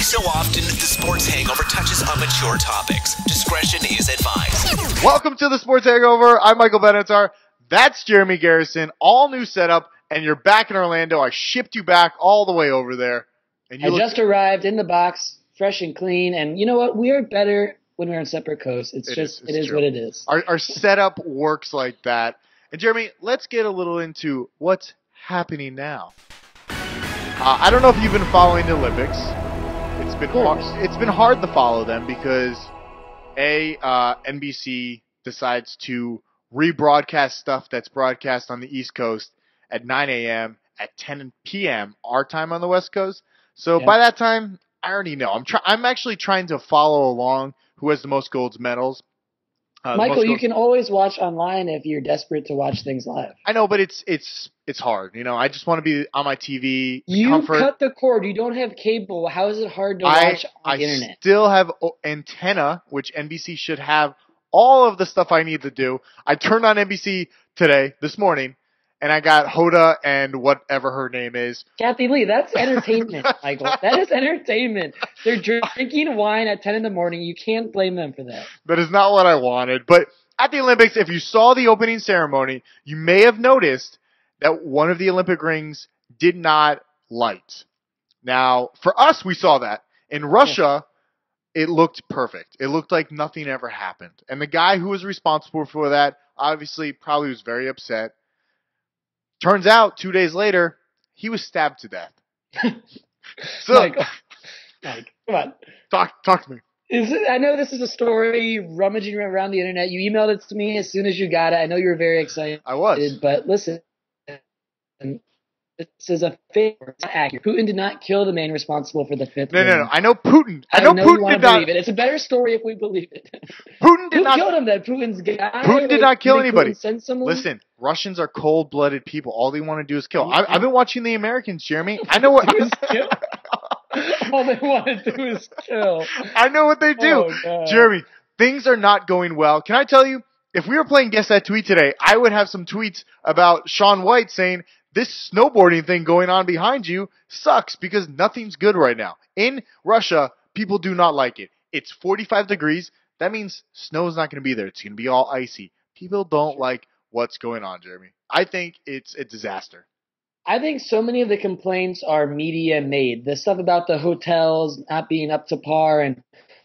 so often, the sports hangover touches on mature topics. Discretion is advised. Welcome to the Sports Hangover. I'm Michael Benatar. That's Jeremy Garrison. All new setup, and you're back in Orlando. I shipped you back all the way over there. And you just arrived in the box, fresh and clean. And you know what? We are better when we're on separate coasts. It is true. what it is. Our setup works like that. And Jeremy, let's get a little into what's happening now. I don't know if you've been following the Olympics. It's been hard to follow them because NBC decides to rebroadcast stuff that's broadcast on the East Coast at 9 a.m. at 10 p.m. our time on the West Coast. So by that time, I already know. I'm actually trying to follow along who has the most gold medals. Michael, you can always watch online if you're desperate to watch things live. I know, but it's hard. You know, I just want to be on my TV. Comfort. Cut the cord. You don't have cable. How is it hard to watch on the internet? I still have antenna, which NBC should have all of the stuff I need to do. I turned on NBC this morning, and I got Hoda and whatever her name is. Kathy Lee, that's entertainment, Michael. That is entertainment. They're drinking wine at 10 in the morning. You can't blame them for that. That is not what I wanted. But at the Olympics, if you saw the opening ceremony, you may have noticed that one of the Olympic rings did not light. Now, for us, we saw that. In Russia, it looked perfect. It looked like nothing ever happened. And the guy who was responsible for that obviously probably was very upset. Turns out, 2 days later, he was stabbed to death. So, Mike, come on. Talk to me. I know this is a story rummaging around the internet. You emailed it to me as soon as you got it. I know you were very excited. I was. But listen, this is a fake. It's not accurate. Putin did not kill the man responsible for the fifth. No. I know Putin. I know Putin did not. It's a better story if we believe it. Putin did not. Who killed him? That Putin's guy. Putin did not kill anybody. Listen, Russians are cold-blooded people. All they want to do is kill. I've been watching the Americans, Jeremy. I know what. All they want to do is kill. I know what they do, Jeremy. Things are not going well. Can I tell you? If we were playing Guess That Tweet today, I would have some tweets about Shaun White saying, this snowboarding thing going on behind you sucks because nothing's good right now. In Russia, people do not like it. It's 45 degrees. That means snow is not going to be there. It's going to be all icy. People don't like what's going on, Jeremy. I think it's a disaster. I think so many of the complaints are media made. The stuff about the hotels not being up to par and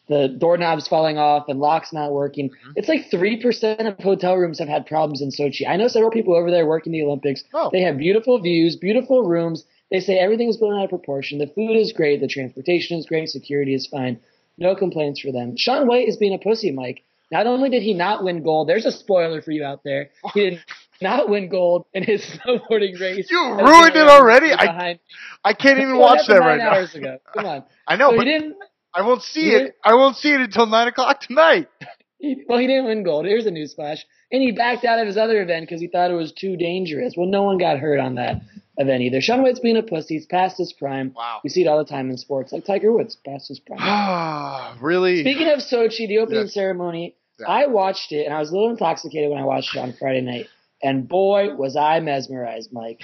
the doorknobs falling off and locks not working. Mm-hmm. It's like 3% of hotel rooms have had problems in Sochi. I know several people over there working the Olympics. Oh. They have beautiful views, beautiful rooms. They say everything is blown out of proportion. The food is great. The transportation is great. Security is fine. No complaints for them. Shaun White is being a pussy, Mike. Not only did he not win gold, there's a spoiler for you out there. He did not win gold in his snowboarding race. You ruined it already? I can't even watch that right now. 9 hours ago. Come on. I know, so but I won't see it. I won't see it until 9 o'clock tonight. He didn't win gold. Here's a newsflash. And he backed out of his other event because he thought it was too dangerous. Well, no one got hurt on that event either. Shaun White's being a pussy. He's past his prime. Wow. We see it all the time in sports. Like Tiger Woods, past his prime. Really? Speaking of Sochi, the opening ceremony, I watched it, and I was a little intoxicated when I watched it on Friday night. And boy, was I mesmerized, Mike.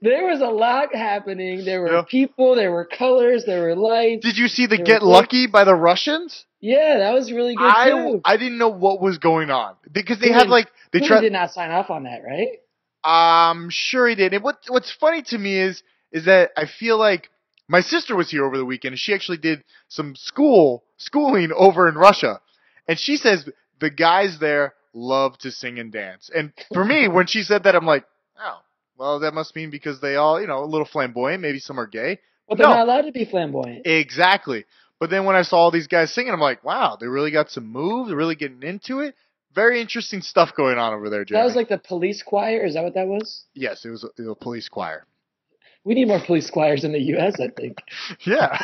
There was a lot happening. There were people, there were colors, there were lights. Did you see the Get Lucky by the Russians? Yeah, that was really good too. I didn't know what was going on because they did not sign off on that, right? I'm sure he did. And what's funny to me is that I feel like my sister was here over the weekend and she actually did some schooling over in Russia. And she says the guys there love to sing and dance. And for me, when she said that, I'm like, oh, well, that must mean because they all, a little flamboyant. Maybe some are gay. But they're not allowed to be flamboyant. Exactly. But then when I saw all these guys singing, I'm like, wow, they really got some moves. They're really getting into it. Very interesting stuff going on over there, Jeremy. That was like the police choir? Is that what that was? Yes, it was a police choir. We need more police choirs in the U.S., I think. Yeah.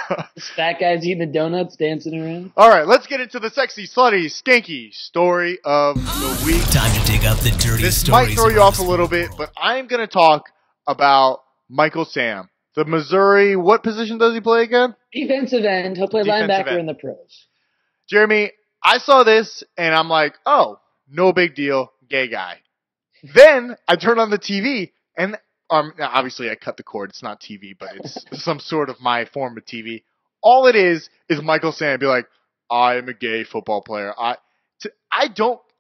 Fat guys eating the donuts, dancing around. All right, let's get into the sexy, slutty, skanky story of the week. Time to dig up the dirty stories. This might throw you off a little bit, but I'm going to talk about Michael Sam. The Missouri, what position does he play again? Defensive end. He'll play linebacker in the pros. Jeremy, I saw this, and I'm like, oh, no big deal, gay guy. Then I turn on the TV, and obviously I cut the cord. It's not TV, but it's some sort of my form of TV. All it is Michael Sam be like, I am a gay football player. I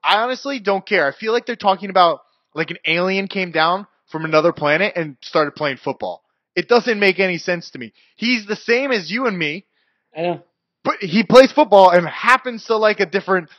honestly don't care. I feel like they're talking about like an alien came down from another planet and started playing football. It doesn't make any sense to me. He's the same as you and me, I know. but he plays football and happens to like a different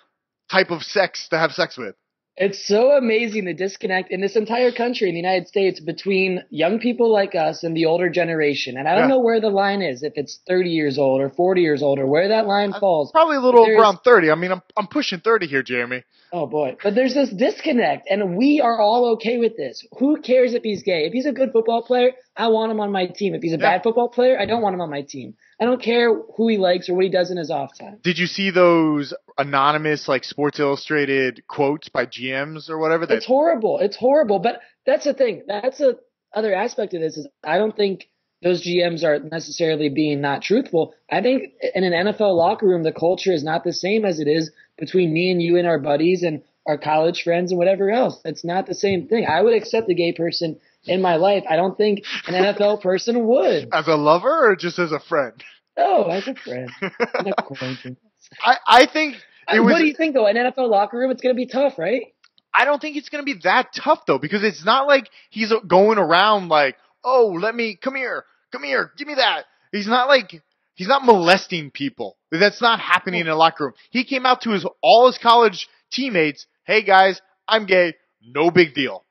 type of sex to have sex with. It's so amazing the disconnect in this entire country in the United States between young people like us and the older generation. And I don't know where the line is, if it's 30 years old or 40 years old or where that line falls. Probably a little around 30. I mean, I'm pushing 30 here, Jeremy. Oh, boy. But there's this disconnect, and we are all okay with this. Who cares if he's gay? If he's a good football player, I want him on my team. If he's a bad football player, I don't want him on my team. I don't care who he likes or what he does in his off time. Did you see those anonymous, like, Sports Illustrated quotes by GMs or whatever? It's horrible. It's horrible. But that's the thing. That's the other aspect of this is I don't think those GMs are necessarily being not truthful. I think in an NFL locker room, the culture is not the same as it is between me and you and our buddies and our college friends and whatever else. It's not the same thing. I would accept a gay person in my life. I don't think an NFL person would. As a lover or just as a friend? No, as a friend. An acquaintance. I think it was. What do you think, though? An NFL locker room, it's going to be tough, right? I don't think it's going to be that tough, though, because it's not like he's going around like, oh, come here, give me that. He's not molesting people. That's not happening in a locker room. He came out to all his college teammates, hey guys, I'm gay, no big deal.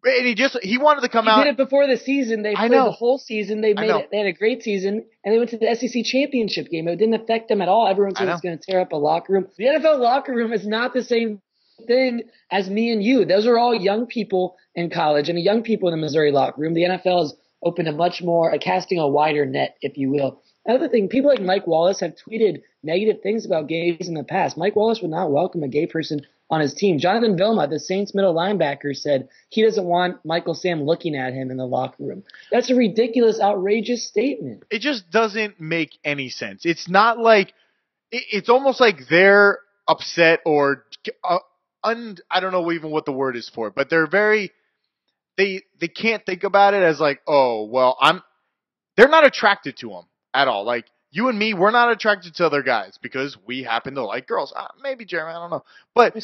And he wanted to come out. He did it before the season. They played the whole season. They had a great season, and they went to the SEC championship game. It didn't affect them at all. Everyone said it's going to tear up a locker room. The NFL locker room is not the same thing as me and you. Those are all young people in college and young people in the Missouri locker room. The NFL has opened casting a wider net, if you will. Another thing, people like Mike Wallace have tweeted negative things about gays in the past. Mike Wallace would not welcome a gay person on his team. Jonathan Vilma, the Saints middle linebacker, said he doesn't want Michael Sam looking at him in the locker room. That's a ridiculous, outrageous statement. It just doesn't make any sense. It's not like it's almost like they're upset or I don't know even what the word is for it, but they're they can't think about it as like, oh, well, they're not attracted to him at all. Like, you and me, we're not attracted to other guys because we happen to like girls. Maybe Jeremy, I don't know. But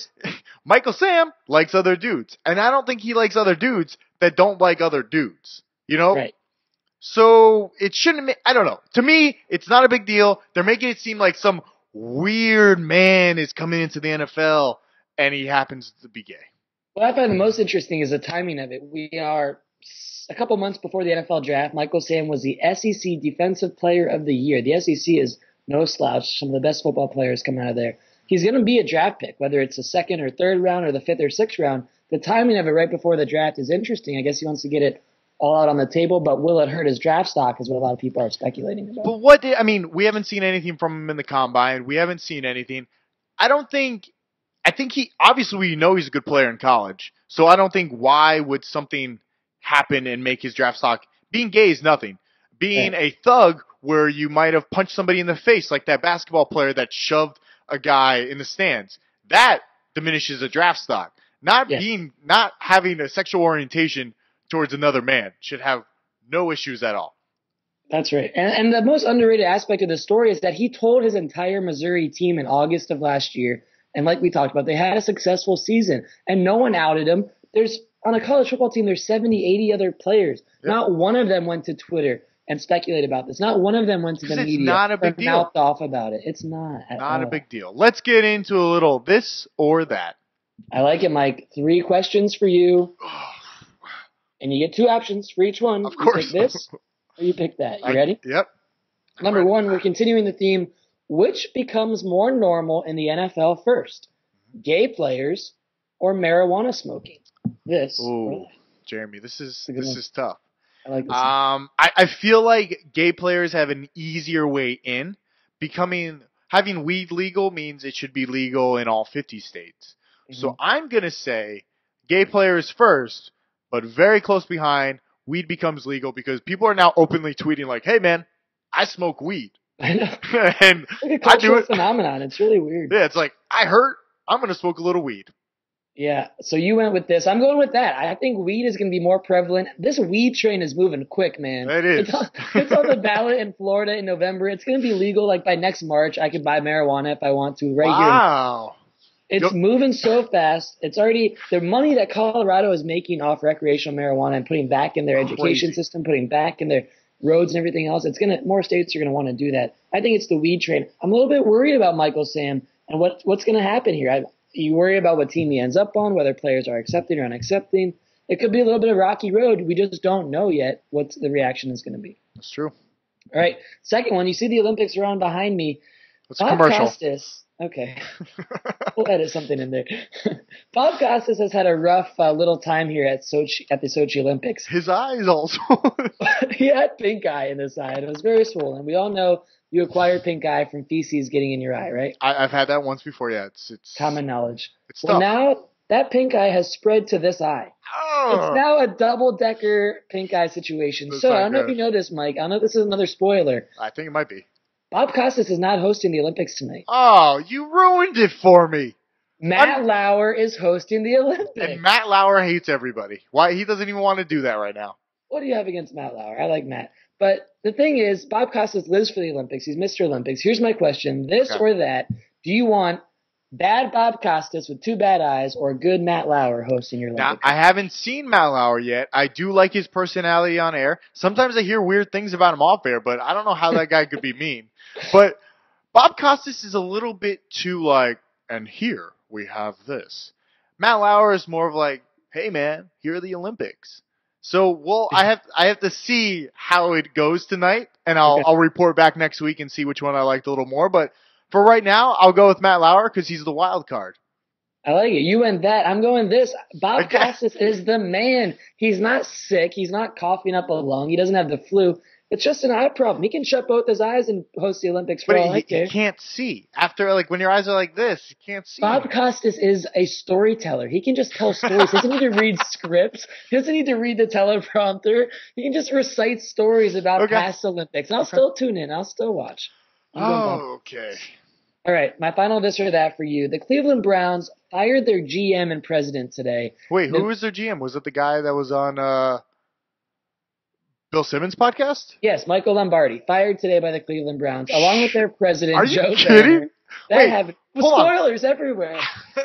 Michael Sam likes other dudes. And I don't think he likes other dudes that don't like other dudes. You know? Right. So it shouldn't, I don't know. To me, it's not a big deal. They're making it seem like some weird man is coming into the NFL and he happens to be gay. What I find the most interesting is the timing of it. We are a couple months before the NFL draft. Michael Sam was the SEC Defensive Player of the Year. The SEC is no slouch. Some of the best football players come out of there. He's going to be a draft pick, whether it's the second or third round or the fifth or sixth round. The timing of it right before the draft is interesting. I guess he wants to get it all out on the table, but will it hurt his draft stock is what a lot of people are speculating about. But we haven't seen anything from him in the combine. We haven't seen anything. I think obviously we know he's a good player in college. So I don't think why would something happen and make his draft stock. Being gay is nothing. Being a thug where you might have punched somebody in the face like that basketball player that shoved a guy in the stands, that diminishes a draft stock. Not having a sexual orientation towards another man should have no issues at all. That's right. And the most underrated aspect of the story is that he told his entire Missouri team in August of last year, and like we talked about, they had a successful season, and no one outed him. On a college football team, there's 70, 80 other players. Yep. Not one of them went to Twitter and speculated about this. Not one of them went to the media. It's not a big deal. Mouthed off about it. It's not at all. Not a big deal. Let's get into a little this or that. I like it, Mike. 3 questions for you. And you get 2 options for each one. Of course. You pick this or you pick that. You ready? Yep. Number 1, we're continuing the theme. Which becomes more normal in the NFL first? Gay players or marijuana smoking? Ooh, Jeremy, this is tough. I like this. I feel like gay players have an easier way in. Having weed legal means it should be legal in all 50 states. Mm-hmm. So I'm gonna say gay players first, but very close behind. Weed becomes legal because people are now openly tweeting like, "Hey man, I smoke weed." I know. And it's like a cultural phenomenon. It's really weird. Yeah, it's like I hurt. I'm gonna smoke a little weed. Yeah, so you went with this. I'm going with that. I think weed is going to be more prevalent. This weed train is moving quick, man. It is. It's on the ballot in Florida in November. It's going to be legal like by next March. I could buy marijuana if I want to right here. Wow. It's moving so fast. It's already the money that Colorado is making off recreational marijuana and putting back in their education system, putting back in their roads and everything else. More states are going to want to do that. I think it's the weed train. I'm a little bit worried about Michael Sam and what's going to happen here. You worry about what team he ends up on, whether players are accepting or unaccepting. It could be a little bit of rocky road. We just don't know yet what the reaction is going to be. That's true. All right. Second one, you see the Olympics around behind me. It's a commercial. Costas, okay. We'll edit something in there. Bob Costas has had a rough little time here at the Sochi Olympics. His eyes also. He had pink eye in his eye, and it was very swollen. We all know you acquire pink eye from feces getting in your eye, right? I've had that once before, yeah. It's common knowledge. It's well, tough. Now that pink eye has spread to this eye. Oh. It's now a double-decker pink eye situation. That's So I don't know good. if you know this, Mike. I don't know if this is another spoiler. I think it might be. Bob Costas is not hosting the Olympics tonight. Oh, you ruined it for me. Matt Lauer is hosting the Olympics. And Matt Lauer hates everybody. Why? He doesn't even want to do that right now. What do you have against Matt Lauer? I like Matt. But the thing is, Bob Costas lives for the Olympics. He's Mr. Olympics. Here's my question. This or that, do you want bad Bob Costas with two bad eyes or good Matt Lauer hosting your Olympics? Now, I haven't seen Matt Lauer yet. I do like his personality on air. Sometimes I hear weird things about him off air, but I don't know how that guy could be mean. But Bob Costas is a little bit too like, and here we have this. Matt Lauer is more of like, hey man, here are the Olympics. So, I have to see how it goes tonight, and I'll report back next week and see which one I liked a little more. But for right now, I'll go with Matt Lauer because he's the wild card. I like it. You went that. I'm going this. Bob Costas is the man. He's not sick. He's not coughing up a lung. He doesn't have the flu. It's just an eye problem. He can shut both his eyes and host the Olympics for all I care. He can't see. After, like, when your eyes are like this, you can't see. Bob Costas is a storyteller. He can just tell stories. He doesn't need to read scripts. He doesn't need to read the teleprompter. He can just recite stories about past Olympics. And I'll still tune in. I'll still watch. Okay. All right, my final this or that for you. The Cleveland Browns fired their GM and president today. Wait, who was their GM? Was it the guy that was on Bill Simmons' podcast? Yes, Michael Lombardi, fired today by the Cleveland Browns, along with their president, Are you Joe kidding? Banner. Spoilers everywhere.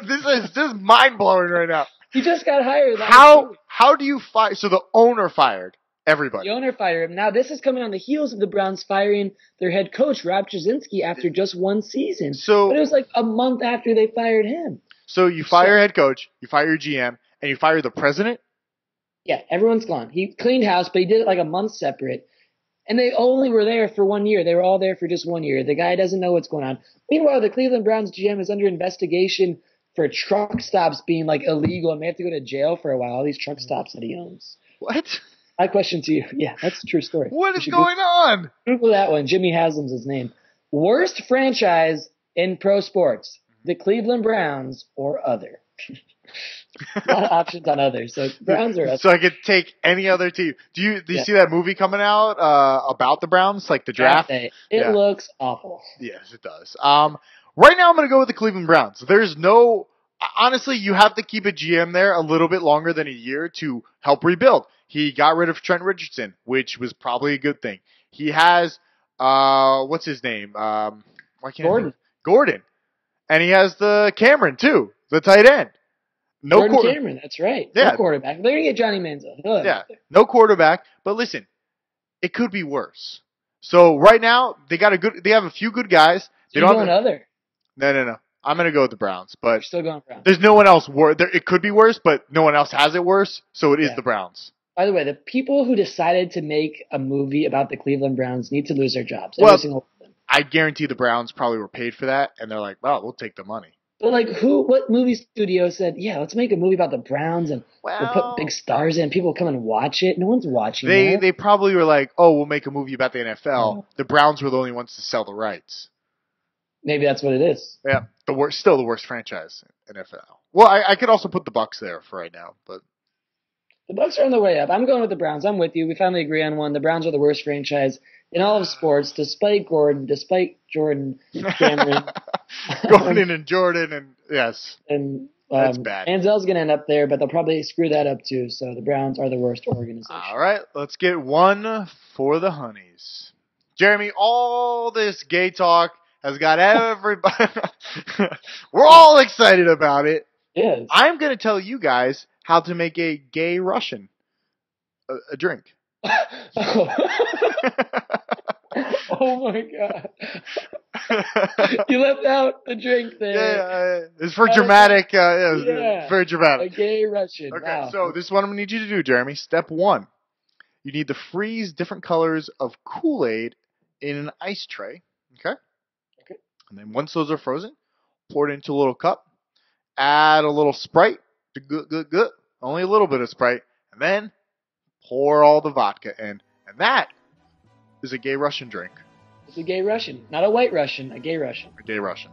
This is mind-blowing right now. He just got hired. How do you fire? So the owner fired everybody. The owner fired him. Now, this is coming on the heels of the Browns firing their head coach, Rob Jasinski, after just one season. But it was like a month after they fired him. So you fire head coach, you fire your GM, and you fire the president? Yeah, everyone's gone. He cleaned house, but he did it like a month separate. And they only were there for 1 year. They were all there for just 1 year. The guy doesn't know what's going on. Meanwhile, the Cleveland Browns GM is under investigation for truck stops being like illegal and may have to go to jail for a while. All these truck stops that he owns. What? My question to you. Yeah, that's a true story. What is going on? Google that one. Jimmy Haslam's his name. Worst franchise in pro sports. The Cleveland Browns or other. A lot of options on others. So Browns or other. So I could take any other team. Do you see that movie coming out about the Browns, like the draft? It looks awful. Yes, it does. Right now I'm going to go with the Cleveland Browns. Honestly, you have to keep a GM there a little bit longer than a year to help rebuild. He got rid of Trent Richardson, which was probably a good thing. He has, what's his name? Gordon. And he has the Cameron, too, the tight end. Cameron, that's right. Yeah. No quarterback. They're going to get Johnny Manziel. Yeah, no quarterback. But listen, it could be worse. So right now, they have a few good guys. You're going other. No. I'm going to go with the Browns. But you're still going Browns. There's no one else worse. It could be worse, but no one else has it worse. So it is the Browns. By the way, the people who decided to make a movie about the Cleveland Browns need to lose their jobs. Well, every single one of them. I guarantee the Browns probably were paid for that, and they're like, well, we'll take the money. But like, what movie studio said, yeah, let's make a movie about the Browns and we'll put big stars in, people come and watch it? No one's watching it. They probably were like, oh, we'll make a movie about the NFL. The Browns were the only ones to sell the rights. Maybe that's what it is. Yeah, still the worst franchise in NFL. Well, I could also put the Bucs there for right now, but the Bucs are on the way up. I'm going with the Browns. I'm with you. We finally agree on one. The Browns are the worst franchise in all of sports, despite Gordon, despite Jordan, Cameron. Gordon and Jordan, and yes. And That's bad. Manziel's going to end up there, but they'll probably screw that up too. So the Browns are the worst organization. All right, let's get one for the Honeys. Jeremy, all this gay talk has got everybody. We're all excited about it. Yes. I'm going to tell you guys how to make a gay Russian a drink. Oh my God. You left out the drink there. Yeah, it's for dramatic. It's very A dramatic. gay Russian. Okay, Wow. so this is what I'm going to need you to do, Jeremy. Step 1. You need to freeze different colors of Kool-Aid in an ice tray. Okay? Okay. And then once those are frozen, pour it into a little cup. Add a little Sprite. Good. Only a little bit of Sprite. And then pour all the vodka in. And that is a gay Russian drink. It's a gay Russian. Not a white Russian, a gay Russian. A gay Russian.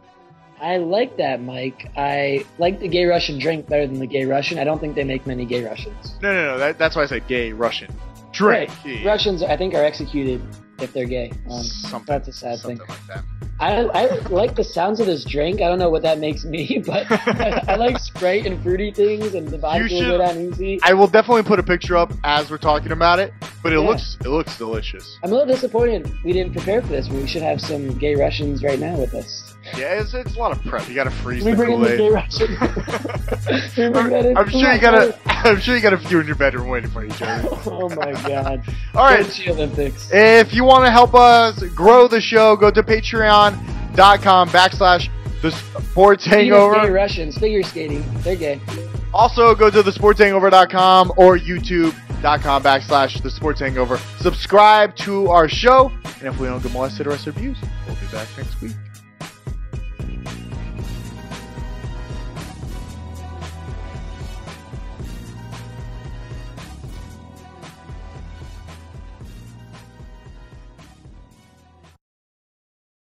I like that, Mike. I like the gay Russian drink better than the gay Russian. I don't think they make many gay Russians. No. That's why I said gay Russian drink. Right. Russians, I think, are executed if they're gay. That's a sad thing. Something like that. I like the sounds of this drink. I don't know what that makes me, but I like Sprite and fruity things, and the vodka will go down easy. I will definitely put a picture up as we're talking about it, but it looks delicious. I'm a little disappointed we didn't prepare for this. We should have some gay Russians right now with us. Yeah, it's a lot of prep. You got to freeze We the bring in the Kool-Aid. gay Russian. We bring that in. I'm sure you got a few in your bedroom waiting for you, Jerry. Oh my God! All right, Sochi Olympics. if you want to help us grow the show, go to patreon.com/the Sports Hangover. Gay Russians, figure skating, they're gay. Also, go to thesportshangover.com or youtube.com/the Sports Hangover. Subscribe to our show, and if we don't get molested or abused, we'll be back next week.